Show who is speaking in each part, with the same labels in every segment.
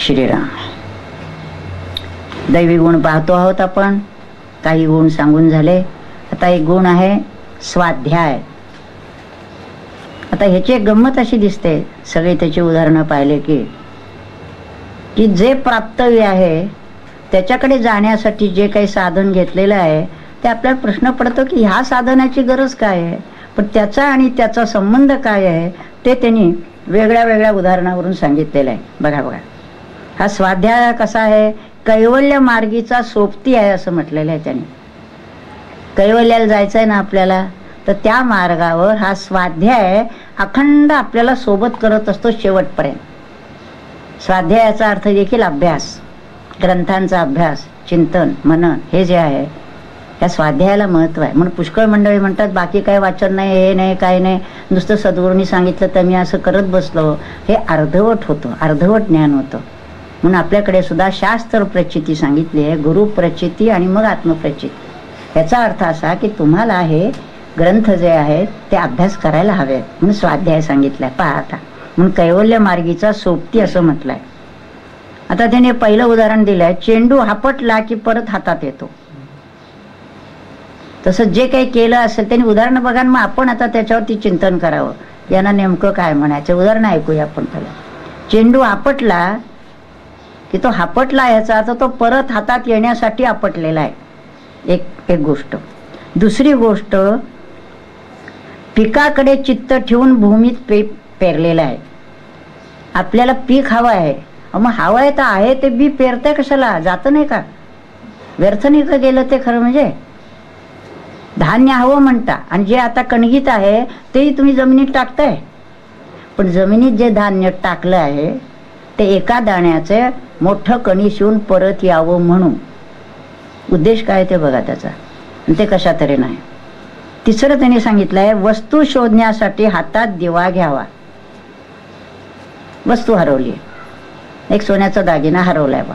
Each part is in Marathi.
Speaker 1: श्रीराम. दैवी गुण पाहतो आहोत आपण. काही गुण सांगून झाले. आता एक गुण आहे स्वाध्याय. आता ह्याची एक गंमत अशी दिसते, सगळे त्याची उदाहरणं पाहिले की जे प्राप्तव्य आहे त्याच्याकडे जाण्यासाठी जे काही साधन घेतलेलं आहे ते आपल्याला प्रश्न पडतो की ह्या साधनाची गरज काय आहे, पण त्याचा आणि त्याचा संबंध काय आहे ते त्यांनी वेगळ्या वेगळ्या उदाहरणावरून सांगितलेलं आहे. बघा बघा, हा स्वाध्याय कसा आहे, कैवल्य मार्गीचा सोबती आहे असं म्हटलेलं आहे त्यांनी. कैवल्याला जायचं आहे ना आपल्याला, तर त्या मार्गावर हा स्वाध्याय अखंड आपल्याला सोबत करत असतो शेवटपर्यंत. स्वाध्यायाचा अर्थ देखील अभ्यास, ग्रंथांचा अभ्यास, चिंतन, मनन हे जे आहे या स्वाध्यायाला महत्व आहे. म्हणून पुष्कळ मंडळी म्हणतात बाकी काय वाचन नाही, हे नाही, काय नाही, नुसतं सद्गुरूंनी सांगितलं तर मी असं करत बसलो, हे अर्धवट होतं, अर्धवट ज्ञान होतं. म्हणून आपल्याकडे सुद्धा शास्त्र प्रचिती सांगितली आहे, गुरु प्रचिती आणि मग आत्मप्रचिती. याचा अर्थ असा की तुम्हाला हे ग्रंथ जे आहेत ते अभ्यास करायला हवेत म्हणून स्वाध्याय सांगितलाय. पहा आता, म्हणून कैवल्य मार्गीचा सोबती असं म्हटलंय. आता त्याने पहिलं उदाहरण दिलंय, चेंडू हापटला की परत हातात येतो. तसं जे काही केलं असेल त्यांनी उदाहरण बघा, मग आपण आता त्याच्यावरती चिंतन करावं, यांना नेमकं काय म्हणायचं. उदाहरण ऐकूया आपण पहिलं. चेंडू आपटला की तो हापटला, याचा अर्थ तो परत हातात येण्यासाठी आपटलेला आहे. एक गोष्ट. दुसरी गोष्ट, पिकाकडे चित्त ठेवून भूमीत पेरलेलं आहे. आपल्याला पीक हवं आहे, मग हवं आहे तर आहे ते बी पेरताय कशाला, जातं नाही का, व्यर्थ नाही का गेलं ते. खरं म्हणजे धान्य हवं म्हणता आणि जे आता कणगीत आहे तेही तुम्ही जमिनीत टाकताय, पण जमिनीत जे धान्य टाकलं आहे ते एका दाण्याचे मोठं कणी शिवून परत यावं म्हणून. उद्देश काय ते बघा त्याचा, आणि ते कशा तरी नाही. तिसरं त्यांनी सांगितलंय, वस्तू शोधण्यासाठी हातात दिवा घ्यावा. वस्तू हरवली, एक सोन्याचा दागिना हरवलाय बा.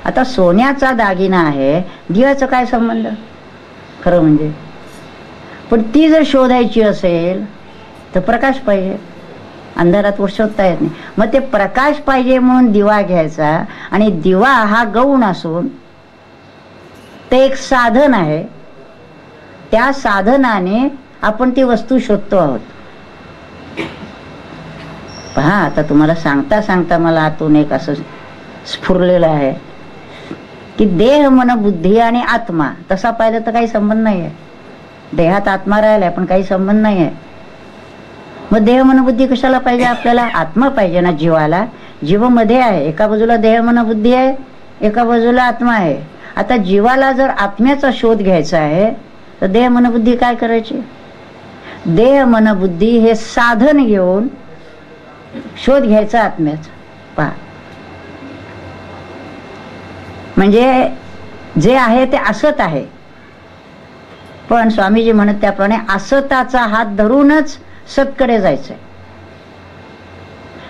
Speaker 1: आता सोन्याचा दागिना आहे, दिव्याचा काय संबंध खरं म्हणजे. पण ती जर शोधायची असेल तर प्रकाश पाहिजे, अंधारात वर शोधता येत नाही. मग ते प्रकाश पाहिजे म्हणून दिवा घ्यायचा, आणि दिवा हा गौण असून ते एक साधन आहे. त्या साधनाने आपण ती वस्तू शोधतो आहोत. पहा, आता तुम्हाला सांगता सांगता मला आतून एक असं स्फुरलेलं आहे की देह, मन, बुद्धी आणि आत्मा, तसा पाहिलं तर काही संबंध नाही आहे. देहात आत्मा राहिलाय पण काही संबंध नाही आहे. मग देह, मन, बुद्धी कशाला पाहिजे आपल्याला, आत्मा पाहिजे ना जीवाला. जीव मध्ये आहे, एका बाजूला देह, मन, बुद्धी आहे, एका बाजूला आत्मा आहे. आता जीवाला जर आत्म्याचा शोध घ्यायचा आहे तर देह, मन, बुद्धी काय करायची. देह, मन, बुद्धी हे साधन घेऊन शोध घ्यायचा आत्म्याचा. पहा, म्हणजे जे आहे ते असत आहे, पण स्वामीजी म्हणत त्याप्रमाणे असताचा हात धरूनच सतकडे जायचंय,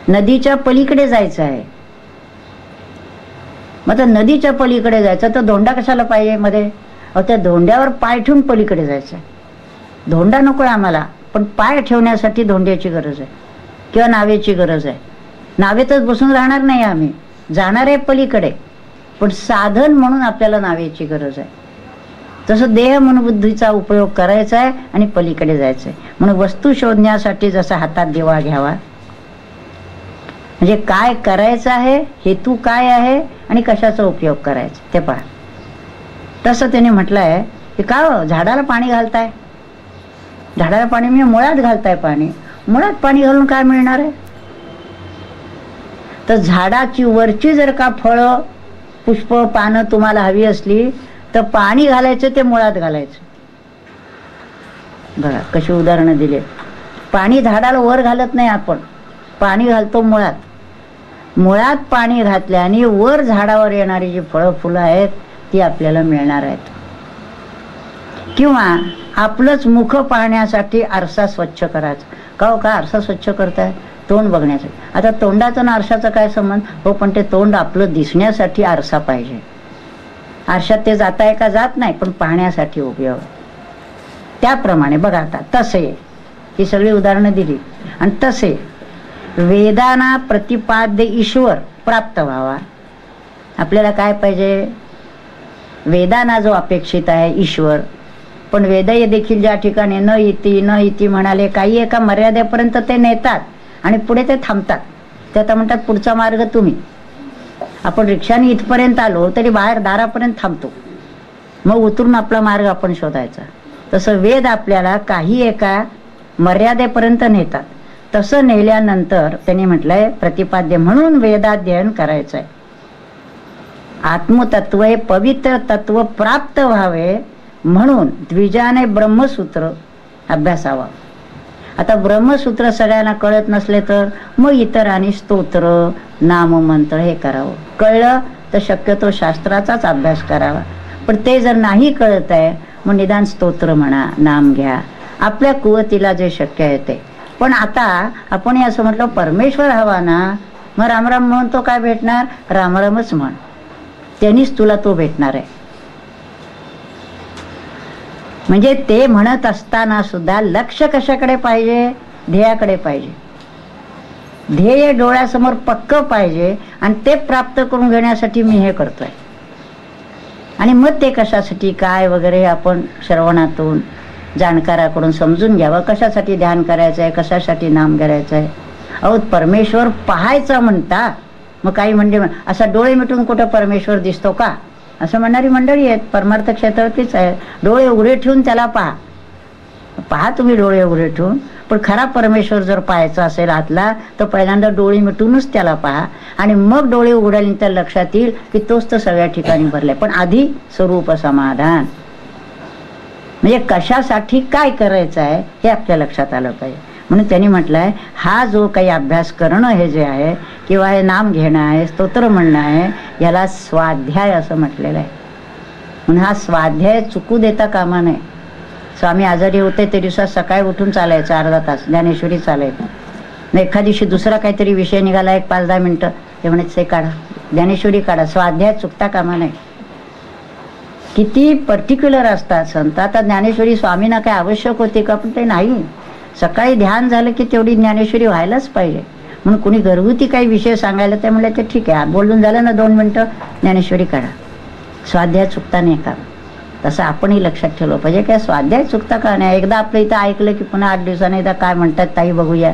Speaker 1: नदीच्या पलीकडे जायचं आहे. मग नदीच्या पलीकडे जायचं तर धोंडा कशाला पाहिजे मध्ये, त्या धोंड्यावर पाय ठेवून पलीकडे जायचं. धोंडा नकोय आम्हाला, पण पाय ठेवण्यासाठी धोंड्याची गरज आहे किंवा नावेची गरज आहे. नावेतच बसून राहणार नाही आम्ही, जाणार आहे पलीकडे, पण साधन म्हणून आपल्याला नावेची गरज आहे. तसं देह, मन, बुद्धीचा उपयोग करायचा आहे आणि पलीकडे जायचंय. म्हणून वस्तू शोधण्यासाठी जसा हातात दिवा घ्यावा, म्हणजे काय करायचं आहे, हेतू काय आहे आणि कशाचा उपयोग करायचा ते पहा. तसं त्याने म्हटलंय की का झाडाला पाणी घालताय, झाडाला पाणी म्हणजे मुळात घालताय पाणी, मुळात पाणी घालून काय मिळणार आहे. तर झाडाची वरची जर का फळं, पुष्प, पानं तुम्हाला हवी असली तर पाणी घालायचं ते मुळात घालायचं. बघा कशी उदाहरणं दिली. पाणी झाडाला वर घालत नाही आपण, पाणी घालतो मुळात. मुळात पाणी घातल्याने वर झाडावर येणारी जी फळं फुलं आहेत ती आपल्याला मिळणार आहेत. किंवा आपलंच मुख पाहण्यासाठी आरसा स्वच्छ करायचा. का हो, का आरसा स्वच्छ करताय, तोंड बघण्यासाठी. आता तोंडाचा आणि आरशाचा काय संबंध हो, पण ते तोंड आपलं दिसण्यासाठी आरसा पाहिजे. आरशात ते जात आहे का, जात नाही, पण पाहण्यासाठी उपयोग. त्याप्रमाणे बघा आता तसे ही सगळी उदाहरणं दिली. आणि तसे वेदांना प्रतिपाद्य ईश्वर प्राप्त व्हावा आपल्याला काय पाहिजे? वेदांना जो अपेक्षित आहे ईश्वर, पण वेदय देखील ज्या ठिकाणी न इति म्हणाले, काही एका मर्यादेपर्यंत ते नेतात आणि पुढे ते थांबतात. ते आता म्हणतात पुढचा मार्ग तुम्ही. आपण रिक्षाने इथपर्यंत आलो तरी बाहेर दारापर्यंत थांबतो, मग उतरून आपला मार्ग आपण शोधायचा. तसं वेद आपल्याला काही एका मर्यादेपर्यंत नेतात. तसं नेल्यानंतर त्यांनी म्हटलंय प्रतिपाद्य म्हणून वेदाध्ययन करायचंय. आत्मतत्व हे पवित्र तत्व प्राप्त व्हावे म्हणून द्विजाने ब्रह्मसूत्र अभ्यासावा. आता ब्रह्मसूत्र सगळ्यांना कळत नसले तर मग इतरांनी स्तोत्र नाममंत्र हे करावं. कळलं तर शक्यतो शास्त्राचाच अभ्यास करावा. पण ते जर नाही कळत आहे मग निदान स्तोत्र म्हणा, नाम घ्या, आपल्या कुवतीला जे शक्य आहे ते. पण आता आपण असं म्हटलं परमेश्वर हवा ना, मग रामराम म्हणून तो काय भेटणार? रामरामच म्हण, त्यांनीच तुला तो भेटणार आहे. म्हणजे ते म्हणत असताना सुद्धा लक्ष कशाकडे पाहिजे? ध्येयाकडे पाहिजे. ध्येय डोळ्यासमोर पक्क पाहिजे आणि ते प्राप्त करून घेण्यासाठी मी हे करतोय. आणि मग ते कशासाठी काय वगैरे आपण श्रवणातून जाणकाराकडून समजून घ्यावं. कशासाठी ध्यान करायचं आहे, कशासाठी नाम करायचं आहे. अहो परमेश्वर पाहायचं म्हणता, मग काही म्हणजे असा डोळे मिटून कुठं परमेश्वर दिसतो का असं म्हणणारी मंडळी आहेत. परमार्थ क्षेत्रातलीच आहे. डोळे उघडे ठेवून त्याला पहा तुम्ही डोळे उघडे ठेवून. पण खरा परमेश्वर जर पाहायचा असेल आतला तर पहिल्यांदा डोळे मिटूनच त्याला पहा आणि मग डोळे उघडल्यानंतर लक्षात येईल की तोच तर सगळ्या ठिकाणी भरलाय. पण आधी स्वरूप समाधान, म्हणजे कशासाठी काय करायचं आहे हे आपल्या लक्षात आलं पाहिजे. म्हणून त्यांनी म्हटलंय हा जो काही अभ्यास करणं हे जे आहे किंवा हे नाम घेणं आहे, स्तोत्र म्हणणं आहे, याला स्वाध्याय असं म्हटलेलं आहे. म्हणून हा स्वाध्याय चुकू देता कामा नये. स्वामी आजारी होते ते दिवसात सकाळी उठून चालायचं अर्धा तास, ज्ञानेश्वरी चालायचं. एखाद दिवशी दुसरा काहीतरी विषय निघाला 1-5-10 मिनिटं ते म्हणायचं काढा, ज्ञानेश्वरी काढा. स्वाध्याय चुकता कामा नये. किती पर्टिक्युलर असतात संत. आता ज्ञानेश्वरी स्वामींना काय आवश्यक होती का? पण ते नाही. सकाळी ध्यान झालं की तेवढी ज्ञानेश्वरी व्हायलाच पाहिजे. म्हणून कुणी घरगुती काही विषय सांगायला ते म्हणले ते ठीक आहे, बोलून झालं ना 2 मिनिटं ज्ञानेश्वरी काढा. स्वाध्याय चुकता नाही का? तसं आपणही लक्षात ठेवलं पाहिजे काय स्वाध्याय चुकता का नाही. एकदा आपलं इथं ऐकलं की पुन्हा 8 दिवसांनी एकदा काय म्हणतात ताई बघूया.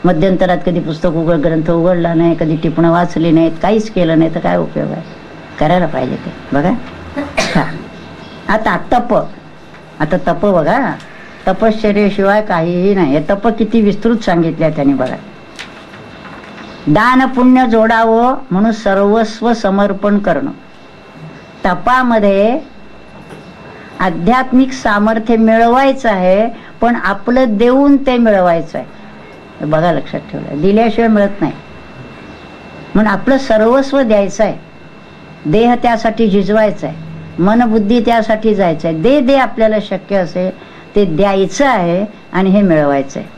Speaker 1: मध्यंतरात कधी पुस्तक ग्रंथ उघडला नाही, कधी टिपणं वाचली नाहीत, काहीच केलं नाही तर काय उपयोग आहे? करायला पाहिजे ते. बघा आता तप बघा, तपश्चर्याशिवाय काहीही नाही. हे तप किती विस्तृत सांगितले त्यांनी बघा. दान पुण्य जोडावं म्हणून सर्वस्व समर्पण करणं. तपामध्ये आध्यात्मिक सामर्थ्य मिळवायचं आहे, पण आपलं देऊन ते मिळवायचं आहे. बघा लक्षात ठेवलं, दिल्याशिवाय मिळत नाही. म्हणून आपलं सर्वस्व द्यायचं आहे. देह त्यासाठी झिजवायचा आहे, मन बुद्धी त्यासाठी जायचं आहे. दे आपल्याला शक्य असेल ते द्यायचं आहे आणि हे मिळवायचं आहे.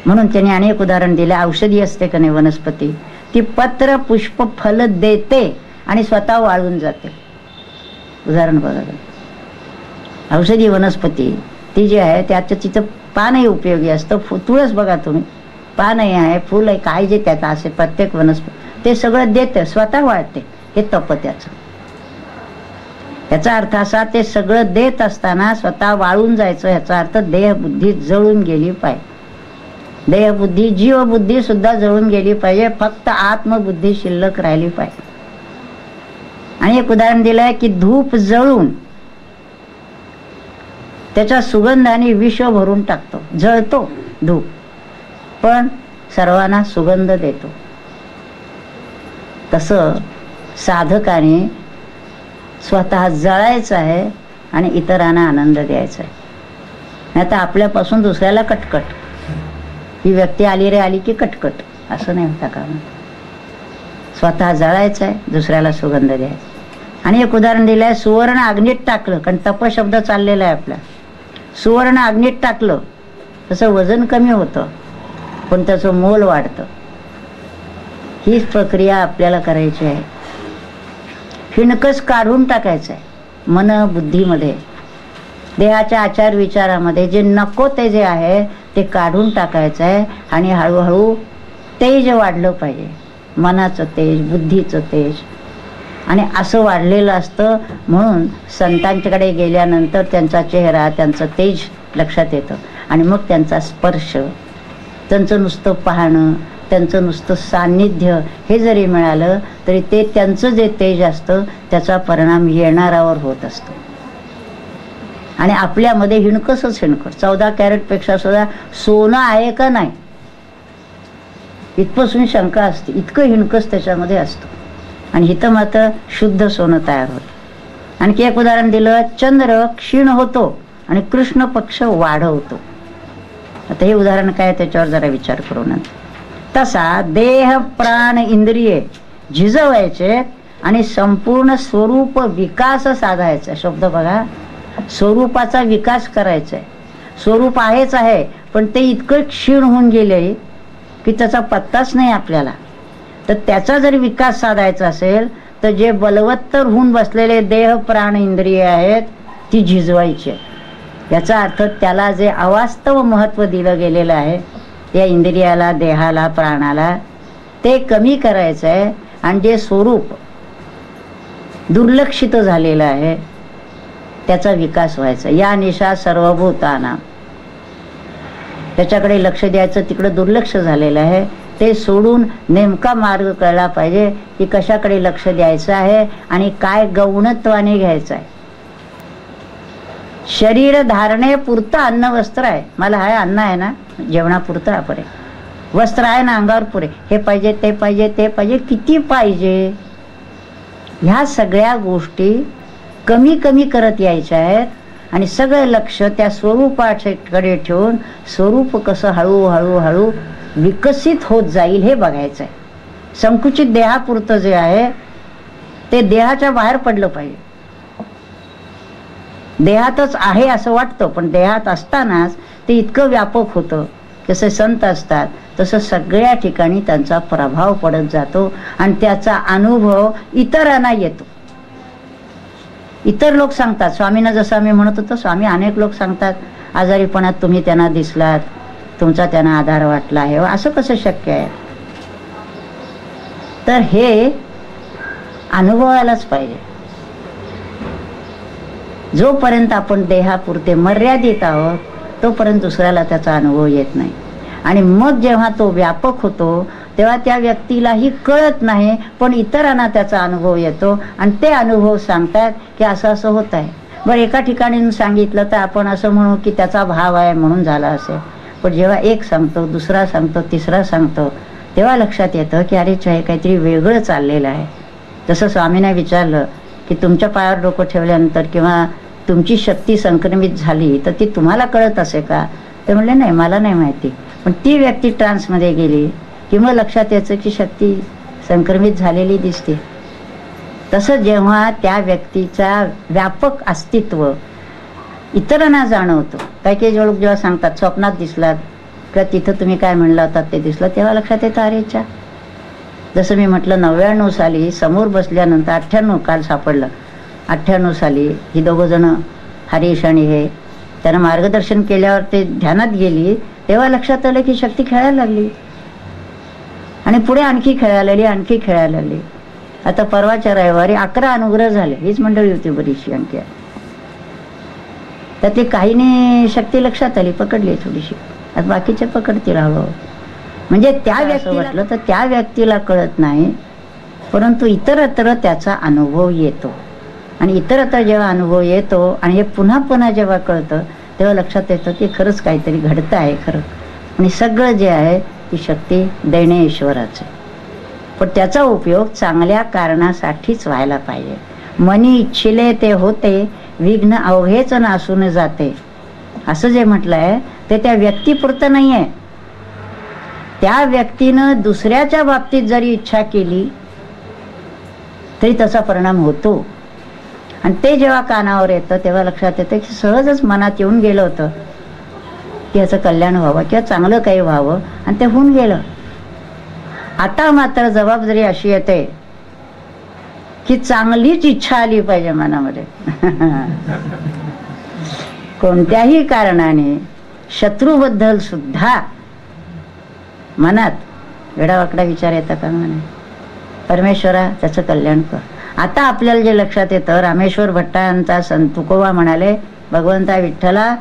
Speaker 1: म्हणून त्यांनी अनेक उदाहरण दिले. औषधी असते का नाही वनस्पती, ती पत्र पुष्प फल देते आणि स्वतः वाळून जाते. उदाहरण बघा, औषधी वनस्पती ती जी आहे त्याचं तिचं पानही उपयोगी असतं. तुळस बघा तुम्ही, पानही आहे, फुल आहे, काय जे त्याचं असे प्रत्येक वनस्पती ते सगळं देते, स्वतः वाळते. हे तप त्याचं. याचा अर्थ असा ते सगळं देत असताना स्वतः वाळून जायचं. याचा अर्थ देहबुद्धी जळून गेली पाहिजे. देहबुद्धी जीवबुद्धी सुद्धा जळून गेली पाहिजे. फक्त आत्मबुद्धी शिल्लक राहिली पाहिजे. आणि एक उदाहरण दिलंय की धूप जळून त्याच्या सुगंधाने विश्व भरून टाकतो. जळतो धूप पण सर्वांना सुगंध देतो. तसं साधकाने स्वतः जळायचं आहे आणि इतरांना आनंद द्यायचा आहे. नाही तर आपल्यापासून दुसऱ्याला कटकट. ही व्यक्ती आली रे आली की कटकट असं नाही होता का? स्वतः जळायचं आहे, दुसऱ्याला सुगंध द्यायचा. आणि एक उदाहरण दिलंय, सुवर्ण अग्नीत टाकलं, कारण तपशब्द चाललेला आहे आपला. सुवर्ण अग्नीत टाकलं तसं वजन कमी होतं पण त्याचं मोल वाढतं. हीच प्रक्रिया आपल्याला करायची आहे. हिणकस काढून टाकायचं आहे मन बुद्धीमध्ये, देहाच्या आचार विचारामध्ये. जे नको ते जे आहे ते काढून टाकायचं आहे आणि हळूहळू तेज वाढलं पाहिजे. मनाचं तेज, बुद्धीचं तेज, आणि असं वाढलेलं असतं. म्हणून संतांच्याकडे गेल्यानंतर त्यांचा चेहरा, त्यांचं तेज लक्षात येतं आणि मग त्यांचा स्पर्श, त्यांचं नुसतं पाहणं, त्यांचं नुसतं सान्निध्य हे जरी मिळालं तरी ते त्यांचं जे तेज असतं त्याचा परिणाम येणारावर होत असतो. आणि आपल्यामध्ये हिणकसच हिणकस, 14 कॅरेटपेक्षा सुद्धा सोनं आहे का नाही इथपासून शंका असते, इतकं हिणकस त्याच्यामध्ये असतं. आणि इथं मात्र शुद्ध सोनं तयार होतं. आणखी एक उदाहरण दिलं, चंद्र क्षीण होतो आणि कृष्ण पक्ष वाढवतो. आता हे उदाहरण काय त्याच्यावर जरा विचार करू नंतर. तसा देह प्राण इंद्रिये झिजवायचे आणि संपूर्ण स्वरूप विकास साधायचा. शब्द बघा, स्वरूपाचा विकास करायचा आहे. स्वरूप आहेच आहे पण ते इतकं क्षीण होऊन गेले की त्याचा पत्ताच नाही आपल्याला. तर त्याचा जर विकास साधायचा असेल तर जे बलवत्तर होऊन बसलेले देह प्राण इंद्रिय आहेत ती झिजवायची. याचा अर्थ त्याला जे अवास्तव महत्व दिलं गेलेलं आहे या इंद्रियाला, देहाला, प्राणाला, ते कमी करायचं आहे. आणि जे स्वरूप दुर्लक्षित झालेलं आहे त्याचा विकास व्हायचा. या निशा सर्वभूताना, त्याच्याकडे लक्ष द्यायचं, तिकडे दुर्लक्ष झालेलं आहे ते सोडून नेमका मार्ग कळला पाहिजे की कशाकडे लक्ष द्यायचं आहे आणि काय गौणत्वाने घ्यायचं आहे. शरीर धारणे पुरतं अन्न वस्त्र आहे. मला हाय अन्न आहे ना, जेवणापुरतं आपण आहे. वस्त्र आहे ना अंगावर पुरे, हे पाहिजे ते पाहिजे ते पाहिजे, किती पाहिजे. ह्या सगळ्या गोष्टी कमी कमी करत यायच्या आहेत आणि सगळं लक्ष त्या स्वरूपाकडे ठेवून स्वरूप कसं हळूहळू हळू विकसित होत जाईल हे बघायचं आहे. संकुचित देहापुरतं जे आहे ते देहाच्या बाहेर पडलं पाहिजे. देहातच आहे असं वाटतं पण देहात असतानाच ते इतकं व्यापक होतं. जसे संत असतात तसं सगळ्या ठिकाणी त्यांचा प्रभाव पडत जातो आणि त्याचा अनुभव इतरांना येतो. इतर लोक सांगतात, स्वामींना जसं आम्ही म्हणत होतो, स्वामी अनेक लोक सांगतात आजारीपणात तुम्ही त्यांना दिसलात, तुमचा त्यांना आधार वाटला आहे, असं कसं शक्य आहे. तर हे अनुभवायलाच पाहिजे. जोपर्यंत आपण देहापुरते मर्यादित आहोत तोपर्यंत दुसऱ्याला त्याचा अनुभव येत नाही. आणि मग जेव्हा तो व्यापक होतो तेव्हा त्या व्यक्तीलाही कळत नाही पण इतरांना त्याचा अनुभव येतो आणि ते अनुभव सांगतात की असं असं होत आहे. बरं, एका ठिकाणी सांगितलं तर आपण असं म्हणू की त्याचा भाव आहे म्हणून झाला असेल. पण जेव्हा एक सांगतो, दुसरा सांगतो, तिसरा सांगतो तेव्हा लक्षात येतं की अरे हे काहीतरी वेगळं चाललेलं आहे. जसं स्वामींना विचारलं की तुमच्या पायावर डोकं ठेवल्यानंतर किंवा तुमची शक्ती संक्रमित झाली तर ती तुम्हाला कळत असे का. ते म्हणले नाही, मला नाही माहिती. पण ती व्यक्ती ट्रान्समध्ये गेली किंवा लक्षात यायचं की शक्ती संक्रमित झालेली दिसते. तसं जेव्हा त्या व्यक्तीचा व्यापक अस्तित्व इतरांना जाणवतो, काही काही लोक जेव्हा सांगतात स्वप्नात दिसलात किंवा तिथं तुम्ही काय म्हणला होतात ते दिसलं, तेव्हा लक्षात येतं अरेच्या. जसं मी म्हटलं 99 साली समोर बसल्यानंतर 98 काल सापडलं. 98 साली ही दोघं जण हरीश आणि हे त्यांना मार्गदर्शन केल्यावर ते ध्यानात गेली तेव्हा लक्षात आलं की शक्ती खेळायला लागली आणि पुढे आणखी खेळायला लागली, आणखी खेळायला लागली. आता परवाच्या रविवारी 11 अनुग्रह झाले. हीच मंडळी होती बरीचशी आणखी. तर ते काहीने शक्ती लक्षात आली, पकडली थोडीशी. आता बाकीचे पकडतील हळूहळू. म्हणजे त्या व्यक्तीला वाटलं तर त्या व्यक्तीला कळत नाही परंतु इतरत्र त्याचा अनुभव येतो. आणि इतरत्र जेव्हा अनुभव येतो आणि हे पुन्हा पुन्हा जेव्हा कळतं तेव्हा लक्षात येतं की खरंच काहीतरी घडतं आहे खरं. आणि सगळं जे आहे ती शक्ती देणे ईश्वराचे. पण त्याचा उपयोग चांगल्या कारणासाठीच व्हायला पाहिजे. मनी इच्छिले ते होते, विघ्न अवघेच नासून जाते. असं जे म्हटलं आहे ते त्या व्यक्तीपुरतं नाही आहे. त्या व्यक्तीनं दुसऱ्याच्या बाबतीत जरी इच्छा केली तरी त्याचा परिणाम होतो. आणि ते जेव्हा कानावर येतं तेव्हा लक्षात येतं की सहजच मनात येऊन गेलं होतं की याचं कल्याण व्हावं किंवा चांगलं काही व्हावं आणि ते होऊन गेलं. आता मात्र जबाबदारी अशी येते की चांगलीच इच्छा आली पाहिजे मनामध्ये. कोणत्याही कारणाने शत्रूबद्दल सुद्धा मनात वेडावाकडा विचार येता का म्हणे, परमेश्वरा त्याचं कल्याण कर. आता आपल्याला जे लक्षात येतं, रामेश्वर भट्टांचा संत तुकोबा म्हणाले, भगवंता विठ्ठला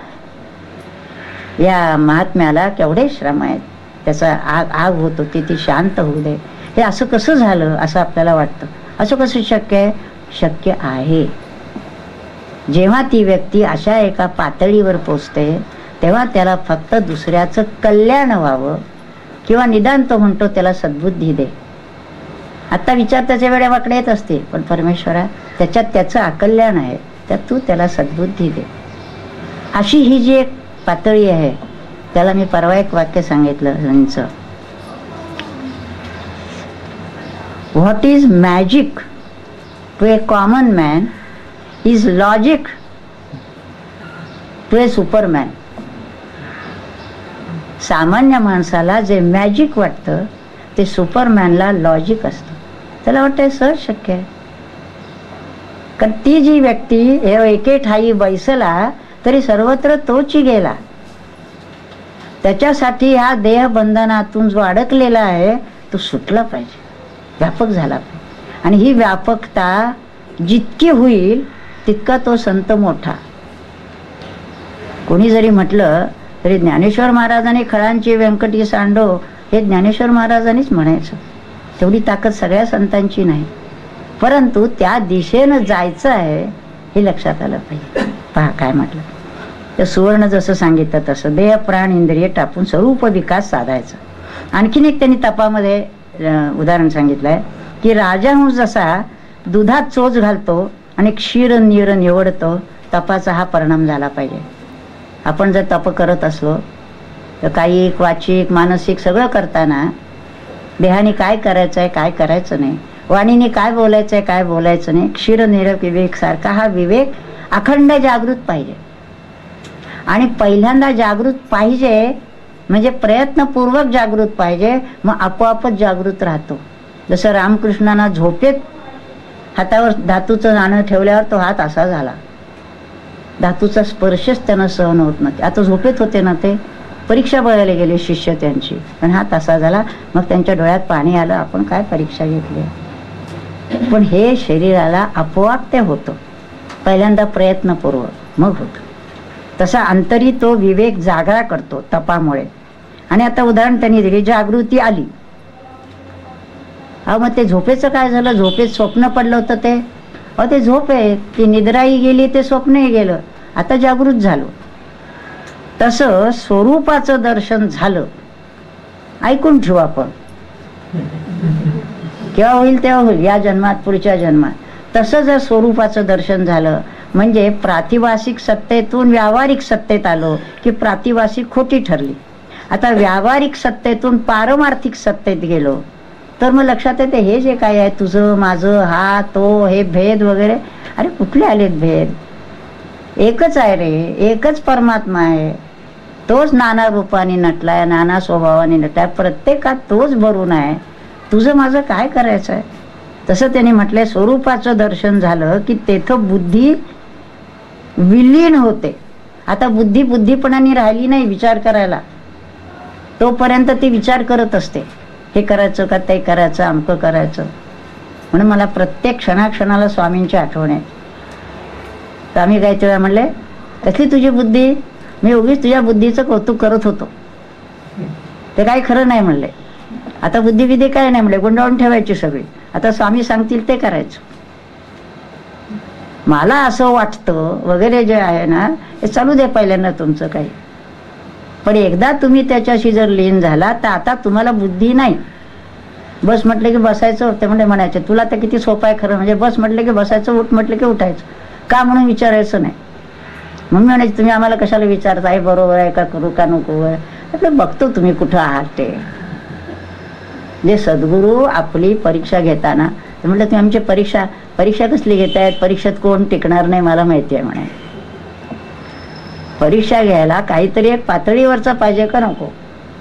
Speaker 1: या महात्म्याला केवढे श्रम आहेत, त्याचा आग होत होती ती शांत होऊ दे. हे असं कसं झालं असं आपल्याला वाटतं. असं कसं शक्य आहे? शक्य आहे. जेव्हा ती व्यक्ती अशा एका पातळीवर पोचते तेव्हा त्याला फक्त दुसऱ्याचं कल्याण व्हावं, किंवा निदान तो म्हणतो त्याला सद्बुद्धी दे. आता विचार त्याच्या वेळेला वाकडे येत असते, पण परमेश्वरा त्याच्यात त्याचं अकल्याण आहे, त्यात तू त्याला सद्बुद्धी दे. अशी ही जी एक पातळी आहे, त्याला मी परवा एक वाक्य सांगितलं त्यांचं, what is magic to a common man is logic to a superman. सामान्य माणसाला जे मॅजिक वाटतं ते सुपरमॅनला लॉजिक असतं. त्याला वाटतं सहज शक्य आहे. कारण ती जी व्यक्ती एके ठाई बैसला तरी सर्वत्र तोची गेला. त्याच्यासाठी ह्या देहबंधनातून जो अडकलेला आहे तो सुटला पाहिजे, व्यापक झाला पाहिजे. आणि ही व्यापकता जितकी होईल तितका तो संत मोठा. कोणी जरी म्हटलं तरी ज्ञानेश्वर महाराजांनी खळांची व्यंकटी सांडो हे ज्ञानेश्वर महाराजांनीच म्हणायचं. तेवढी ताकद सगळ्या संतांची नाही, परंतु त्या दिशेनं जायचं आहे हे लक्षात आलं पाहिजे. पहा काय म्हटलं, तर सुवर्ण जसं सांगितलं तसं देह प्राण इंद्रिय टाकून स्वरूप विकास साधायचा. आणखीन एक त्यांनी तपामध्ये उदाहरण सांगितलंय की राजाहंस जसा दुधात चोच घालतो आणि क्षीर नीर निवडतो, तपाचा हा परिणाम झाला पाहिजे. आपण जर तप करत असलो तर कायिक वाचिक मानसिक सगळं करताना देहाने काय करायचं आहे काय करायचं नाही, वाणीने काय बोलायचं आहे काय बोलायचं नाही, क्षीर नीर विवेक सारखा हा विवेक अखंड जागृत पाहिजे. आणि पहिल्यांदा जागृत पाहिजे म्हणजे प्रयत्नपूर्वक जागृत पाहिजे, मग आपोआपच जागृत राहतो. जसं रामकृष्णांना झोपेत हातावर धातूचं नाणं ठेवल्यावर तो हात असा झाला, धातूचा स्पर्शच त्यांना सहन होत नव्हते. आता झोपेत होते ना, ते परीक्षा बघायला गेले शिष्य त्यांची, पण हात असा झाला. मग त्यांच्या डोळ्यात पाणी आलं, आपण काय परीक्षा घेतली. पण हे शरीराला आपोआप ते होतं, पहिल्यांदा प्रयत्नपूर्वक मग होतं. तसा अंतरी तो विवेक जागरा करतो तपामुळे. आणि आता उदाहरण त्यांनी दिले, जागृती आली. मग ते झोपेचं काय झालं? झोपेत स्वप्न पडलं होतं ते, ते झोप आहे, ती निद्राही गेली, ते स्वप्नही गेलं, आता जागृत झालो. तसं स्वरूपाचं दर्शन झालं, ऐकून ठेवू आपण, केव्हा होईल तेव्हा होईल, या जन्मात पुढच्या जन्मात. तसं जर स्वरूपाचं दर्शन झालं म्हणजे प्रातिभासिक सत्तेतून व्यावहारिक सत्तेत आलो की प्रातिभासिक खोटी ठरली. आता व्यावहारिक सत्तेतून पारमार्थिक सत्तेत गेलो तर मग लक्षात येते हे जे काय आहे तुझं माझं हा तो हे भेद वगैरे, अरे कुठले आलेत भेद? एकच आहे रे, एकच परमात्मा आहे. तोच नाना रूपाने नटलाय, नाना स्वभावाने नटलाय, प्रत्येकात तोच भरून आहे. तुझं माझं काय करायचं आहे? तसं त्यांनी म्हटलंय स्वरूपाचं दर्शन झालं की तेथं बुद्धी विलीन होते. आता बुद्धी बुद्धिपणाने राहिली नाही विचार करायला, तोपर्यंत ती विचार करत असते, हे करायचं का ते करायचं, अमकं करायचं. म्हणून मला प्रत्येक क्षणाक्षणाला स्वामींची आठवण आहे. तर आम्ही काय तेव्हा म्हणले, कसली तुझी बुद्धी? मी उगीच तुझ्या बुद्धीचं कौतुक करत होतो, ते काही खरं नाही म्हणले. आता बुद्धिविधी काय नाही म्हणले, गुंडाळून ठेवायची सगळी, आता स्वामी सांगतील ते करायचं. मला असं वाटतं वगैरे जे आहे ना, हे चालू दे पहिल्यांदा तुमचं काही. पण एकदा तुम्ही त्याच्याशी जर लीन झाला तर आता तुम्हाला बुद्धी नाही. बस म्हटलं की बसायचं, ते म्हणजे म्हणायचे तुला तर किती सोपं आहे खरं, म्हणजे बस म्हटलं की बसायचं, उठ म्हटलं की उठायचं, का म्हणून विचारायचं नाही. मम्मी म्हणायची तुम्ही आम्हाला कशाला विचारता, आहे बरोबर आहे का, करू का नको आहे, आपलं बघतो तुम्ही कुठं आहात ते. जे सद्गुरू आपली परीक्षा घेताना ते म्हटलं तुम्ही आमची परीक्षा कसली घेतायत, परीक्षेत कोण टिकणार नाही मला माहिती आहे म्हणे. परीक्षा घ्यायला काहीतरी एक पातळीवरचा पाहिजे का नको,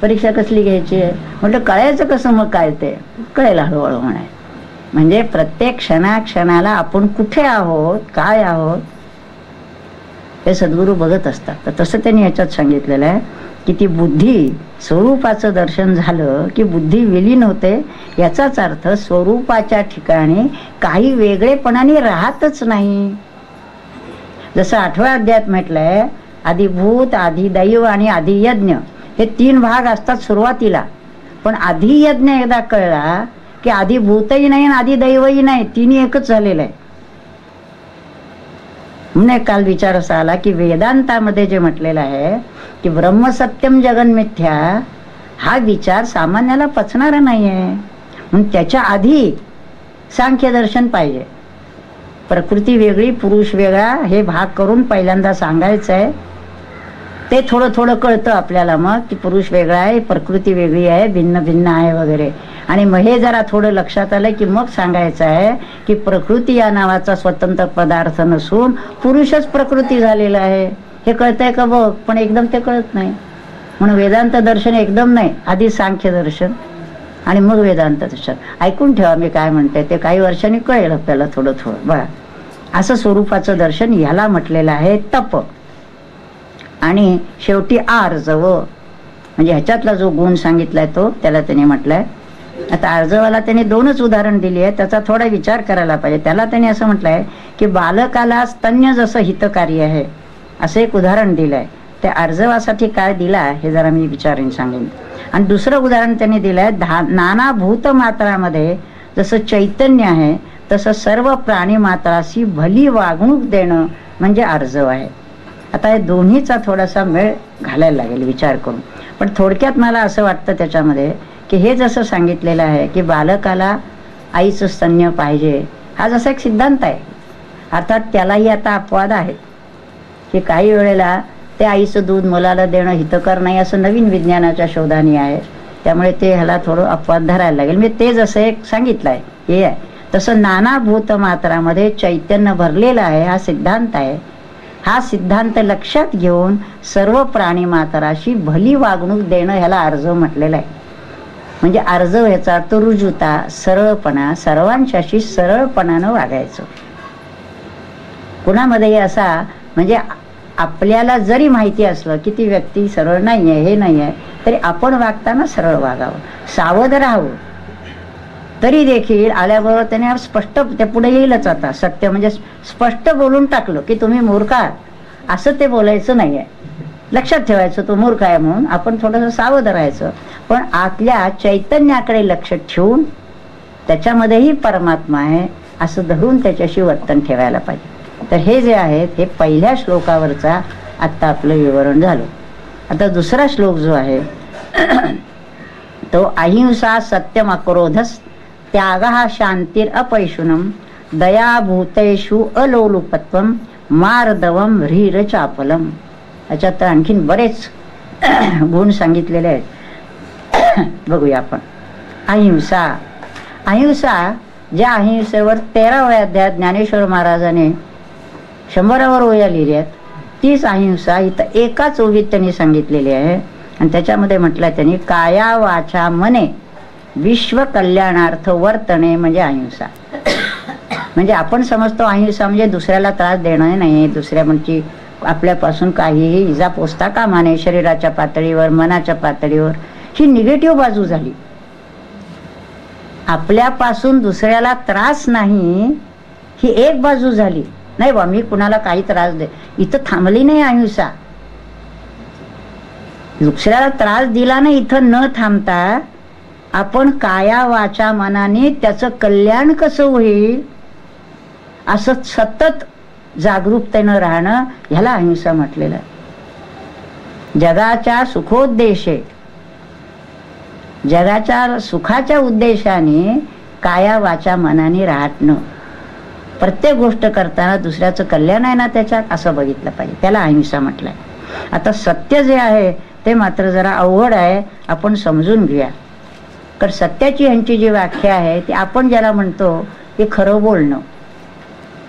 Speaker 1: परीक्षा कसली घ्यायची आहे म्हटलं, कळायचं कसं मग काय ते कळेल हळूहळू म्हणाय. म्हणजे प्रत्येक क्षणाक्षणाला आपण कुठे आहोत काय आहोत हे सद्गुरू बघत असतात. तर तसं त्यांनी याच्यात सांगितलेलं आहे की ती बुद्धी स्वरूपाचं दर्शन झालं की बुद्धी विलीन होते याचाच अर्थ स्वरूपाच्या ठिकाणी काही वेगळेपणाने राहतच नाही. जसं 8व्या अध्यायात म्हटलंय, आदिभूत, आदिदैव आणि आदियज्ञ हे 3 भाग असतात सुरुवातीला. पण आदियज्ञ एकदा कळला की आदिभूतही नाही आणि आदिदैवही नाही, तिन्ही एकच झालेलं आहे. म्हणून काल विचार असा आला की वेदांतामध्ये जे म्हटलेलं आहे की ब्रह्मसत्यम जगन्मिथ्या, हा विचार सामान्याला पचणारा नाही आहे. म्हणून त्याच्या आधी सांख्य दर्शन पाहिजे. प्रकृती वेगळी, पुरुष वेगळा, हे भाग करून पहिल्यांदा सांगायचं आहे. ते थोडं थोडं कळतं आपल्याला मग की पुरुष वेगळा आहे, प्रकृती वेगळी आहे, भिन्न भिन्न आहे वगैरे. आणि मग हे जरा थोडं लक्षात आलं की मग सांगायचं आहे की प्रकृती या नावाचा स्वतंत्र पदार्थ नसून पुरुषच प्रकृती झालेला आहे. हे कळतंय का बघ, पण एकदम ते कळत नाही. म्हणून वेदांत दर्शन एकदम नाही, आधी सांख्य दर्शन आणि मग वेदांत दर्शन. ऐकून ठेवा मी काय म्हणते ते, काही वर्षांनी कळेल आपल्याला थोडं थोडं. बघा, असं स्वरूपाचं दर्शन ह्याला म्हटलेलं आहे तप. आणि शेवटी आर्जव, म्हणजे ह्याच्यातला जो गुण सांगितलाय तो त्याला त्याने म्हटलंय. आता आर्जवाला त्याने 2च उदाहरण दिली आहे, त्याचा थोडा विचार करायला पाहिजे. त्याला त्याने असं म्हटलंय की बालकाला स्तन्य जसं हितकारी आहे असं एक उदाहरण दिलंय. त्या आर्जवासाठी काय दिला हे जरा मी विचारून सांगेन. आणि दुसरं उदाहरण त्यांनी दिलंय, नाना भूत मात्रामध्ये जसं चैतन्य आहे तसं सर्व प्राणी मात्राशी भली वागणूक देणं म्हणजे आर्जव आहे. आता हे दोन्हीचा थोडासा मेळ घालायला लागेल विचार करून. पण थोडक्यात मला असं वाटतं त्याच्यामध्ये की हे जसं सांगितलेलं आहे की बालकाला आईचं स्तन्य पाहिजे, हा जसा एक सिद्धांत आहे. अर्थात त्यालाही आता अपवाद आहे की काही वेळेला ते आईचं दूध मुलाला देणं हितकर नाही असं नवीन विज्ञानाच्या शोधाने आहे. त्यामुळे ते ह्याला थोडं अपवाद धरायला लागेल. मी ते जसं एक सांगितलं आहे हे आहे, तसं नाना भूत मात्रामध्ये चैतन्य भरलेलं आहे हा सिद्धांत आहे. हा सिद्धांत लक्षात घेऊन सर्व प्राणी मात्राशी भली वागणूक देणं ह्याला आर्जव म्हटलेलं आहे. म्हणजे आर्जव ह्याचा अर्थ रुजुता, सरळपणा, सर्वांच्याशी सरळपणानं वागायचं. कुणामध्येही असा म्हणजे आपल्याला जरी माहिती असलं की ती व्यक्ती सरळ नाही आहे, हे नाही आहे, तरी आपण वागताना सरळ वागावं, सावध राहावं. तरी देखील आल्याबरोबर त्याने स्पष्ट, ते पुढे येईलच आता, सत्य म्हणजे स्पष्ट बोलून टाकलं की तुम्ही मूर्ख आहात असं ते बोलायचं नाही आहे. लक्षात ठेवायचं तो मूर्ख आहे म्हणून, आपण थोडंसं सावध राहायचं. पण आतल्या चैतन्याकडे लक्ष ठेवून त्याच्यामध्येही परमात्मा आहे असं धरून त्याच्याशी वर्तन ठेवायला पाहिजे. तर हे जे आहेत हे पहिल्या श्लोकावरचा आत्ता आपलं विवरण झालं. आता दुसरा श्लोक जो आहे तो अहिंसा सत्यम अक्रोधस त्यागः शांतीर अपैशुनम दयाभूतेषु अलोलुपत्वम मार्दवम ह्रीर चापलम. याच्यात तर आणखीन बरेच गुण सांगितलेले आहेत. बघूया आपण. अहिंसा, अहिंसा ज्या अहिंसेवर 13व्या अध्यायात ज्ञानेश्वर महाराजाने 100वर ओव्या लिहिल्या आहेत, तीच अहिंसा इथं एकाच ओवीत त्यांनी सांगितलेली आहे. आणि त्याच्यामध्ये म्हटलं त्यांनी काया वाचा मने विश्व कल्याणार्थ वर्तणे म्हणजे अहिंसा. म्हणजे आपण समजतो अहिंसा म्हणजे दुसऱ्याला त्रास देणं नाही, दुसऱ्या म्हणजे आपल्यापासून काहीही इजा पोचता कामा नये. शरीराच्या पातळीवर, मनाच्या पातळीवर ही निगेटिव्ह बाजू झाली. आपल्यापासून दुसऱ्याला त्रास नाही ही एक बाजू झाली. नाही बा मी कुणाला काही त्रास दे, इथं थांबली नाही अहिंसा. दुसऱ्याला त्रास दिला नाही इथं न थांबता आपण काया वाचा मनाने त्याचं कल्याण कसं होईल असं सतत जागरूकतेनं राहणं ह्याला अहिंसा म्हटलेलं आहे. जगाच्या सुखोद्देशे, जगाच्या सुखाच्या उद्देशाने काया वाचा मनाने राहणं, प्रत्येक गोष्ट करताना दुसऱ्याचं कल्याण आहे ना त्याच्यात असं बघितलं पाहिजे, त्याला अहिंसा म्हटलंय. आता सत्य जे आहे ते मात्र जरा अवघड आहे, आपण समजून घेऊया. तर सत्याची ह्यांची जी व्याख्या आहे ती आपण ज्याला म्हणतो ते खरं बोलणं.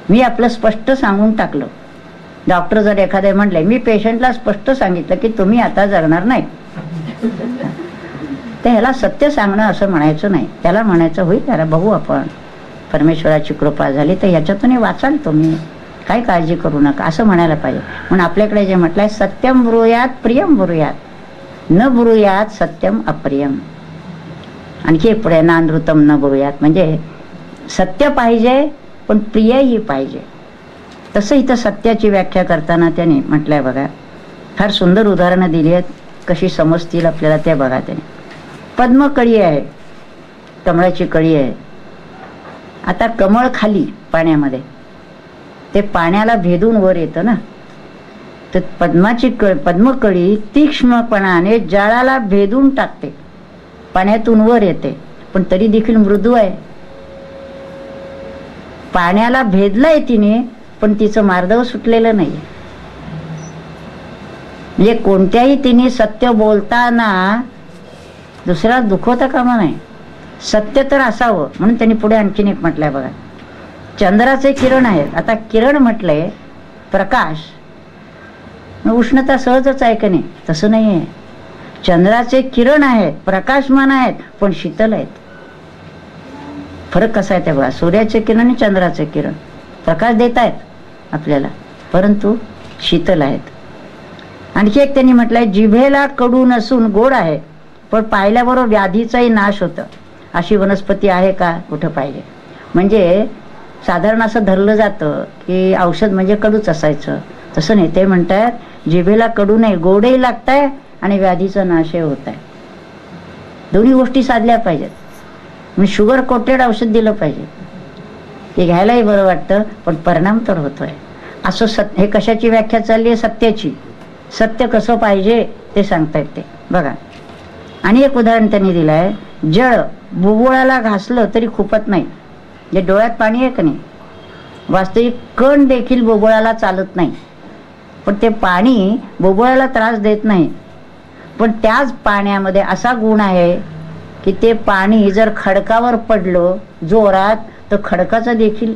Speaker 1: मी आपलं स्पष्ट सांगून टाकलं. डॉक्टर जर एखादे म्हणले, मी पेशंटला स्पष्ट सांगितलं की तुम्ही आता जगणार नाही, तर ह्याला सत्य सांगणं असं म्हणायचं नाही. त्याला म्हणायचं होईल त्याला बघू आपण, परमेश्वराची कृपा झाली तर ह्याच्यातून वाचाल तुम्ही, काय काळजी करू नका असं म्हणायला पाहिजे. म्हणून आपल्याकडे जे म्हटलंय सत्यम ब्रूयात प्रियम ब्रूयात न ब्रूयात सत्यम अप्रियम. आणखी एक पुढे नानृतम न बघूयात, म्हणजे सत्य पाहिजे पण प्रियही पाहिजे. तसं इथं सत्याची व्याख्या करताना त्याने म्हटलंय बघा, फार सुंदर उदाहरणं दिली आहेत, कशी समजतील आपल्याला ते बघा. त्याने पद्मकळी आहे, कमळाची कळी आहे. आता कमळ खाली पाण्यामध्ये, ते पाण्याला भेदून वर येतं ना, तर पद्मकळी तीक्ष्णपणाने जळाला भेदून टाकते, पाण्यातून वर येते, पण तरी देखील मृदू आहे. पाण्याला भेदलंय तिने, पण तिचं मार्दव सुटलेलं नाही. म्हणजे कोणत्याही तिने सत्य बोलताना दुसऱ्याला दुखवता कामा नाही, सत्य तर असावं. म्हणून त्यांनी पुढे आणखीन एक म्हटलंय बघा, चंद्राचे किरण आहेत. आता किरण म्हटलंय प्रकाश, उष्णता सहजच आहे का नाही? तसं नाही आहे. चंद्राचे किरण आहेत, प्रकाशमान आहेत, पण शीतल आहेत. फरक कसा आहे ते बघा. सूर्याचे किरण आणि चंद्राचे किरण प्रकाश देत आहेत आपल्याला, परंतु शीतल आहेत. आणखी एक त्यांनी म्हटलंय, जिभेला कडू नसून गोड आहे, पण पाहिल्याबरोबर व्याधीचाही नाश होतं. अशी वनस्पती आहे का कुठं पाहिजे? म्हणजे साधारण असं धरलं जातं की औषध म्हणजे कडूच असायचं, तसं नाही. ते म्हणतात जिभेला कडू नाही, गोडही लागतंय आणि व्याधीचा नाशही होत आहे. दोन्ही गोष्टी साधल्या पाहिजेत. मी शुगर कोटेड औषध दिलं पाहिजे, ते घ्यायलाही बरं वाटतं, पण परिणाम तर होतोय. असं हे कशाची व्याख्या चालली आहे? सत्याची. सत्य कसं पाहिजे ते सांगतायत ते बघा. आणि एक उदाहरण त्यांनी दिलंय, जळ बुबुळाला घासलं तरी खुपत नाही. जे डोळ्यात पाणी आहे का नाही, वास्तविक कण देखील बुबुळाला चालत नाही, पण ते पाणी बुबुळाला त्रास देत नाही. पण त्याच पाण्यामध्ये असा गुण आहे की ते पाणी जर खडकावर पडलं जोरात, तर खडकाचा देखील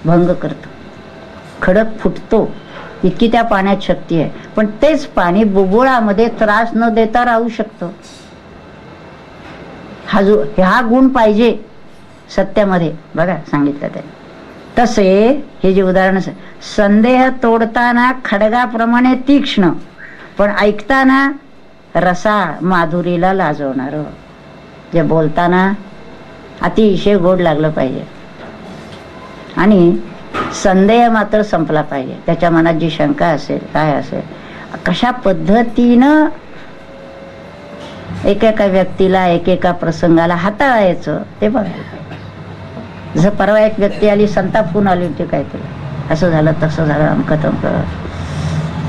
Speaker 1: भंग करतं, खडक फुटतो, इतकी त्या पाण्यात शक्ती आहे. पण तेच पाणी बुबुळामध्ये त्रास न देता राहू शकतं. हा गुण पाहिजे सत्यामध्ये बघा, सांगितलं त्याने. तसे हे जे उदाहरण, संदेह तोडताना खडगाप्रमाणे तीक्ष्ण, पण ऐकताना रसाळ माधुरीला लाजवणार. जे बोलताना अतिशय गोड लागलं पाहिजे आणि संदेह मात्र संपला पाहिजे. त्याच्या मनात जी शंका असेल, काय असेल, कशा पद्धतीनं एकेका व्यक्तीला एकेका प्रसंगाला हाताळायचं ते बघायला पाहिजे. जसं परवा एक व्यक्ती आली, संताप होऊन आली होती, काय केलं, असं झालं तसं झालं, अमकं तमकं.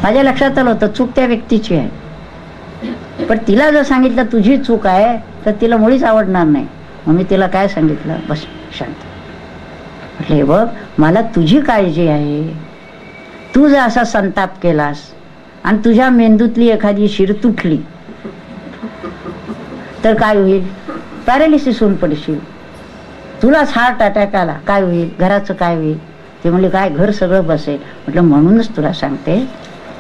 Speaker 1: माझ्या लक्षात आलं होतं चूक त्या व्यक्तीची आहे, पण तिला जर सांगितलं तुझी चूक आहे तर तिला मुळीच आवडणार नाही. मग मी तिला काय सांगितलं, बस शांत म्हटलं, हे बघ मला तुझी काळजी आहे. तू जर असा संताप केलास आणि तुझ्या मेंदूतली एखादी शिर तुटली तर काय होईल? पॅरालिसिस होऊन पडशील. तुलाच हार्ट अटॅक आला काय होईल? घराचं काय होईल? ते म्हणले काय घर सगळं बसेल. म्हटलं म्हणूनच तुला सांगते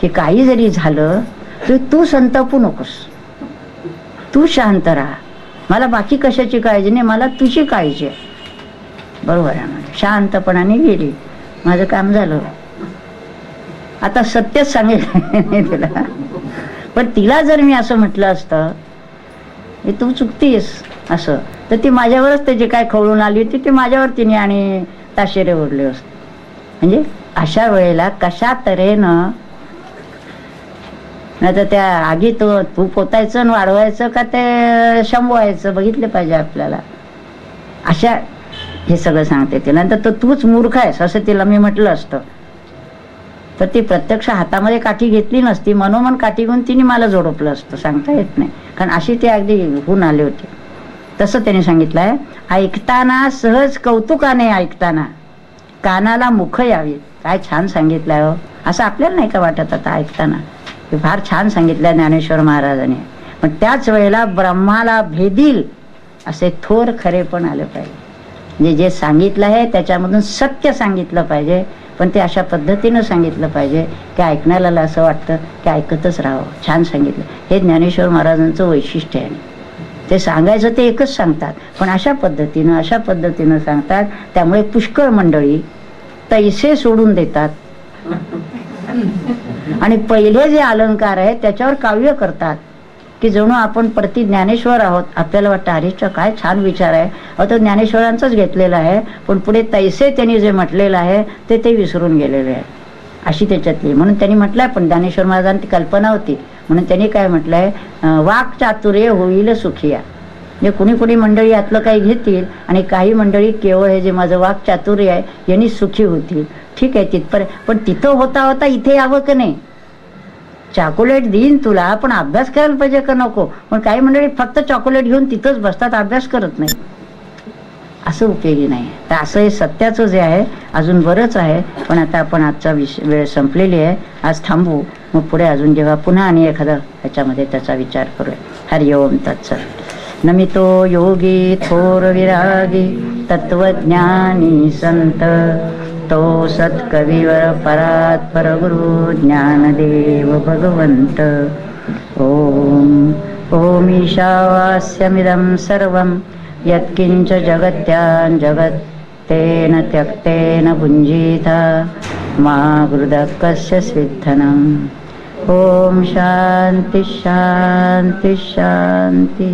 Speaker 1: की काही जरी झालं तर तू संतापू नकोस, तू शांत राहा. मला बाकी कशाची काळजी नाही, मला तुझी काळजी आहे. बरोबर आहे. म्हणजे शांतपणाने गेली, माझं काम झालं. आता सत्यच सांगेल तिला, पण तिला जर मी असं म्हटलं असतं हे तू चुकतीस असं, तर ती माझ्यावरच ते जे काय खवळून आली होती ते माझ्यावर तिने आणि ताशेरे ओढले असते. म्हणजे अशा वेळेला कशा तऱ्हेनं, नाही तर त्या आगीत तू पोतायचं आणि वाढवायचं का ते शंभवायचं बघितलं पाहिजे आपल्याला. अशा हे सगळं सांगते तिला. नंतर तर तूच मूर्ख आहेस असं तिला मी म्हटलं असतं तर ती प्रत्यक्ष हातामध्ये काठी घेतली नसती, मनोमन काठी घेऊन तिने मला जोडपलं असतं. सांगता येत नाही, कारण अशी ती अगदी होऊन आली होती. तसं त्याने सांगितलंय, ऐकताना सहज कौतुकाने ऐकताना कानाला मुख यावी. काय छान सांगितलंय हो. असं आपल्याला नाही का वाटत आता ऐकताना? हे फार छान सांगितलंय ज्ञानेश्वर महाराजांनी. पण त्याच वेळेला ब्रह्माला भेदील असे थोर खरे पण आले पाहिजे. म्हणजे जे सांगितलं आहे त्याच्यामधून सत्य सांगितलं पाहिजे, पण ते अशा पद्धतीनं सांगितलं पाहिजे की ऐकण्याला असं वाटतं की ऐकतच राहावं. छान सांगितलं. हे ज्ञानेश्वर महाराजांचं वैशिष्ट्य आहे. ते सांगायचं ते एकच सांगतात, पण अशा पद्धतीनं सांगतात. त्यामुळे पुष्कळ मंडळी तैसे सोडून देतात आणि पहिले जे अलंकार आहेत त्याच्यावर काव्य करतात. की जणू आपण प्रति ज्ञानेश्वर आहोत. आपल्याला वाटतं अरे काय छान विचार आहे, तो ज्ञानेश्वरांचाच घेतलेला आहे, पण पुढे तैसे त्यांनी जे म्हटलेलं आहे ते विसरून गेलेले आहे, अशी त्याच्यातली. म्हणून त्यांनी म्हटलंय, पण ज्ञानेश्वर महाराजांची कल्पना होती म्हणून त्यांनी काय म्हटलंय, वाक चातुर्य होईल सुखिया. म्हणजे कुणी कुणी मंडळी यातलं काही घेतील आणि काही मंडळी केवळ हे जे माझं वाक चातुर्य आहे यांनी सुखी होतील. ठीक आहे तिथपर्यंत, पण तिथं होता होता इथे यावं का नाही. चॉकोलेट देईन तुला, पण अभ्यास करायला पाहिजे का नको. पण काही मंडळी फक्त चॉकोलेट घेऊन तिथंच बसतात, अभ्यास करत नाही. असं उपयोगी नाही. तर असं हे सत्याचं जे आहे अजून बरंच आहे, पण आता आपण आजचा वेळ संपलेली आहे. आज थांबू, मग पुढे अजून जेव्हा पुन्हा आणि एखादा ह्याच्यामध्ये त्याचा विचार करूया. हरि ओम तत्सत. नमितो योगी थोर विरागी तत्वज्ञानी संत, तो सत्कविवर परात परगुरु ज्ञानदेव भगवंत. ओम ओम ईशावास्यमिदं सर्वं यत्किंच जगत्यां जगत् तेन त्यक्तेन भुञ्जीता मा हृदः कस्य सिद्धनम्. ओम शांति शांति शांति.